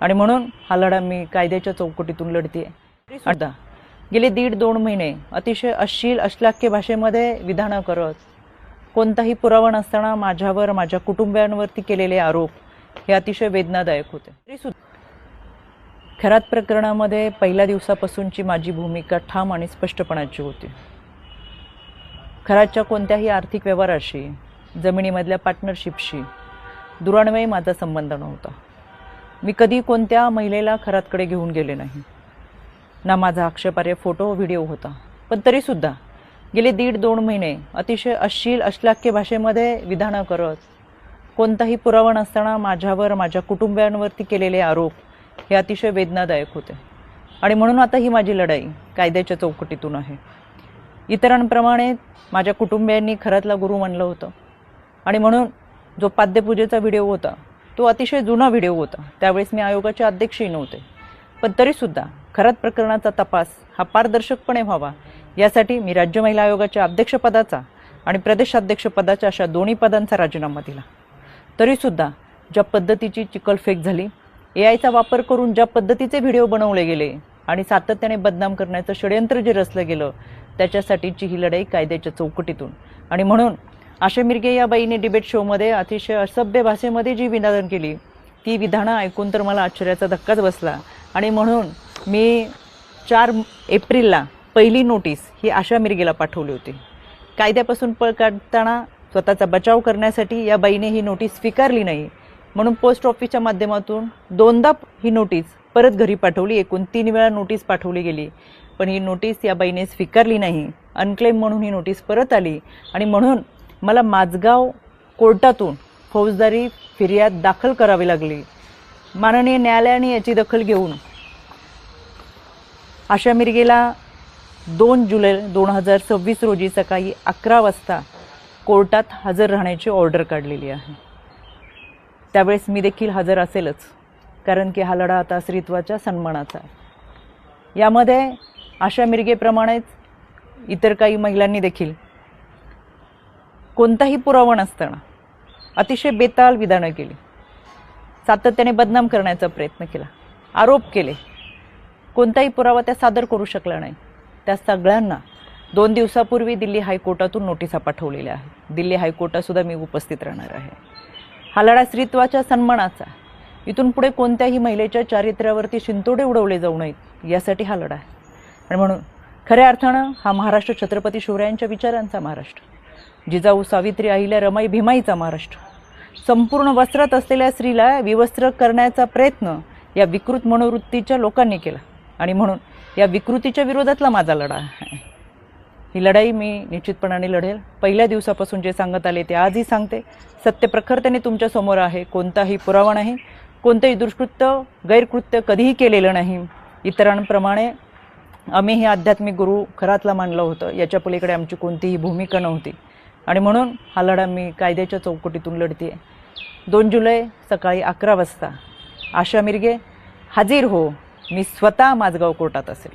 आणि म्हणून हा लढा मी कायद्याच्या चौकटीतून लढते। आता गेले 1.5-2 महिने अतिशय अश्लील अश्लाघ्य भाषेमध्ये विधानं करत, कोणताही पुरावा नसताना माझ्यावर माझ्या कुटुंबियांवरती केलेले आरोप हे अतिशय वेदनादायक होते। तरी सुद्धा खरात प्रकरणामध्ये पहिल्या दिवसापासूनची माझी भूमिका ठाम आणि स्पष्टपणाची होती। खरातच्या कोणत्याही आर्थिक व्यवहाराशी, जमिनीमधल्या पार्टनरशिपशी दुरान्वयी माझा संबंध नव्हता। मी कधी कोणत्या महिलेला खरातकडे घेऊन गेले नाही, ना माझा आक्षेपार्ह फोटो व्हिडिओ होता। पण तरी सुद्धा गेले 1.5-2 महिने अतिशय अश्लील अश्लाघ्य भाषेमध्ये विधानं करत, कोणताही पुरावा नसताना माझ्यावर माझ्या कुटुंबियांवरती केलेले आरोप हे अतिशय वेदनादायक होते। आणि म्हणून आता ही माझी लढाई कायद्याच्या चौकटीतून आहे। इतरांप्रमाणे माझ्या कुटुंबियांनी खरातला गुरु मानलं होतं आणि म्हणून जो पाद्यपूजेचा व्हिडिओ होता तो अतिशय जुना व्हिडिओ होता। त्यावेळेस मी आयोगाचे अध्यक्षही नव्हते, पण तरीसुद्धा खरात प्रकरणाचा तपास हा पारदर्शकपणे व्हावा यासाठी मी राज्य महिला आयोगाच्या अध्यक्षपदाचा आणि प्रदेशाध्यक्षपदाच्या अशा दोन्ही पदांचा राजीनामा दिला। तरीसुद्धा ज्या पद्धतीची चिखलफेक झाली, एआयचा वापर करून ज्या पद्धतीचे व्हिडिओ बनवले गेले आणि सातत्याने बदनाम करण्याचं षडयंत्र जे रचलं गेलं, त्याच्यासाठीची ही लढाई कायद्याच्या चौकटीतून। आणि म्हणून आशा मिरगे या बाईने डिबेट शोमध्ये अतिशय असभ्य भाषेमध्ये जी विधानं केली, ती विधानं ऐकून तर मला आश्चर्याचा धक्काच बसला। आणि म्हणून मी 4 एप्रिलला पहिली नोटीस ही आशा मिरगेला पाठवली होती। कायद्यापासून पळ काढताना स्वतःचा बचाव करण्यासाठी या बाईने ही नोटीस स्वीकारली नाही, म्हणून पोस्ट ऑफिसच्या माध्यमातून 2दा ही नोटीस परत घरी पाठवली। एकूण 3 वेळा नोटीस पाठवली गेली, पण ही नोटीस या बाईने स्वीकारली नाही। अनक्लेम म्हणून ही नोटीस परत आली आणि म्हणून मला माझगाव कोर्टातून फौजदारी फिर्याद दाखल करावी लागली। माननीय न्यायालयाने याची दखल घेऊन आशा मिरगेला 2 जुलै 2026 रोजी सकाळी 11 वाजता कोर्टात हजर राहण्याची ऑर्डर काढलेली आहे। त्यावेळेस मी देखील हजर असेलच, कारण की हा लढा आता स्त्रीत्वाच्या सन्मानाचा आहे। यामध्ये आशा मिरगेप्रमाणेच इतर काही महिलांनी देखील कोणताही पुरावा नसताना अतिशय बेताल विधानं केली, सातत्याने बदनाम करण्याचा प्रयत्न केला, आरोप केले। कोणताही पुरावा त्या सादर करू शकला नाही। त्या सगळ्यांना 2 दिवसापूर्वी दिल्ली हायकोर्टातून नोटिसा पाठवलेल्या आहेत। दिल्ली हायकोर्टातसुद्धा मी उपस्थित राहणार आहे। हा लढा स्त्रीत्वाच्या सन्मानाचा, इथून पुढे कोणत्याही महिलेच्या चारित्र्यावरती शिंतोडे उडवले जाऊ नयेत यासाठी हा लढा आहे। आणि म्हणून खऱ्या अर्थानं हा महाराष्ट्र छत्रपती शिवरायांच्या विचारांचा महाराष्ट्र, जिजाऊ सावित्री अहिल्या रमाई भीमाईचा महाराष्ट्र। संपूर्ण वस्त्रात असलेल्या स्त्रीला विवस्त्र करण्याचा प्रयत्न या विकृत मनोवृत्तीच्या लोकांनी केला आणि म्हणून या विकृतीच्या विरोधातला माझा लढा आहे। ही लढाई मी निश्चितपणाने लढेल। पहिल्या दिवसापासून जे सांगत आले ते आजही सांगते। सत्य प्रखरतेने तुमच्या समोर आहे। कोणताही पुरावा नाही, कोणतेही दुष्कृत्य गैरकृत्य कधीही केलेलं नाही। इतरांप्रमाणे आम्ही हे आध्यात्मिक गुरु खरातला मानलं होतं, याच्या पलीकडे आमची कोणतीही भूमिका नव्हती। आणि म्हणून हा लढा मी कायद्याच्या चौकटीतून लढते। 2 जुलै सकाळी 11 वाजता आशा मिरगे हाजीर हो, मी स्वतः माझगाव कोर्टात असेल।